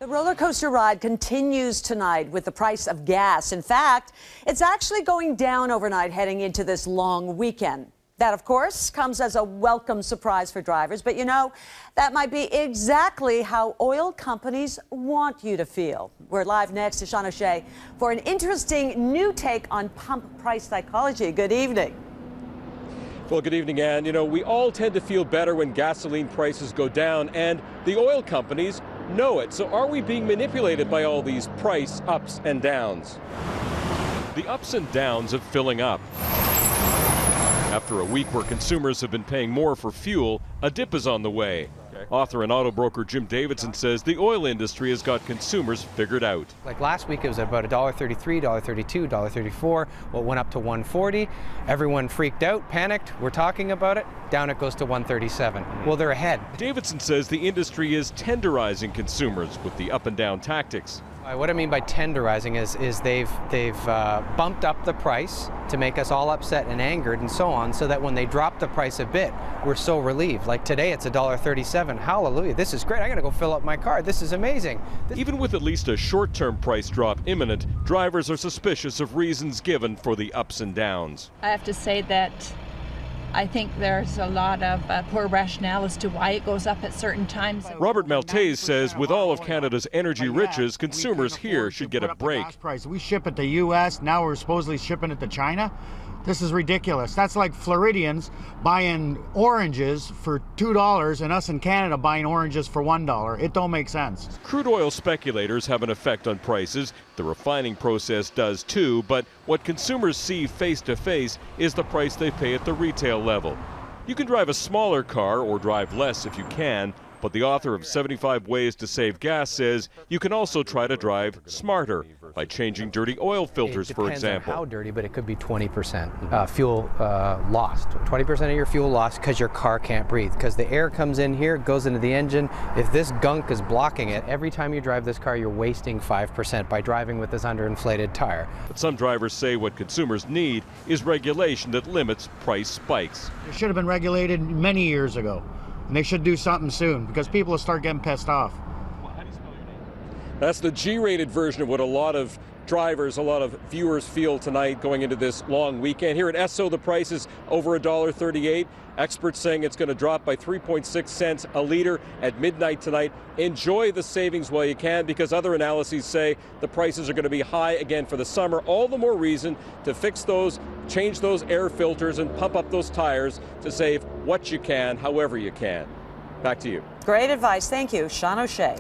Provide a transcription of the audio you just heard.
The roller coaster ride continues tonight with the price of gas. In fact, it's actually going down overnight heading into this long weekend. That, of course, comes as a welcome surprise for drivers. But you know, that might be exactly how oil companies want you to feel. We're live next to Sean O'Shea for an interesting new take on pump price psychology. Good evening. Well, good evening, Ann. You know, we all tend to feel better when gasoline prices go down, and the oil companies know it. So are we being manipulated by all these price ups and downs? The ups and downs of filling up. After a week where consumers have been paying more for fuel, a dip is on the way. Author and auto broker Jim Davidson says the oil industry has got consumers figured out. Like last week, it was about $1.33, $1.32, $1.34. Well, it went up to $1.40. Everyone freaked out, panicked. We're talking about it. Down it goes to $1.37. Well, they're ahead. Davidson says the industry is tenderizing consumers with the up and down tactics. What I mean by tenderizing is they've bumped up the price to make us all upset and angered and so on, so that when they drop the price a bit, we're so relieved. Like today, it's $1.37. Hallelujah! This is great. I got to go fill up my car. This is amazing. Even with at least a short-term price drop imminent, drivers are suspicious of reasons given for the ups and downs. I have to say that I think there's a lot of poor rationale as to why it goes up at certain times. Robert Maltese says with all of Canada's energy riches, consumers here should get a break. We ship it to U.S., now we're supposedly shipping it to China. This is ridiculous. That's like Floridians buying oranges for $2 and us in Canada buying oranges for $1. It don't make sense. Crude oil speculators have an effect on prices. The refining process does too, but what consumers see face to face is the price they pay at the retail level. You can drive a smaller car or drive less if you can, but the author of 75 Ways to Save Gas says you can also try to drive smarter by changing dirty oil filters, for example. It depends on how dirty, but it could be 20% fuel lost. 20% of your fuel lost because your car can't breathe, because the air comes in here, goes into the engine. If this gunk is blocking it, every time you drive this car, you're wasting 5% by driving with this underinflated tire. But some drivers say what consumers need is regulation that limits price spikes. It should have been regulated many years ago. And they should do something soon because people will start getting pissed off. That's the G-rated version of what a lot of drivers, a lot of viewers feel tonight going into this long weekend. Here at Esso, the price is over $1.38. Experts saying it's going to drop by 3.6 cents a liter at midnight tonight. Enjoy the savings while you can, because other analyses say the prices are going to be high again for the summer. All the more reason to fix those, change those air filters, and pump up those tires to save what you can, however you can. Back to you. Great advice. Thank you, Sean O'Shea.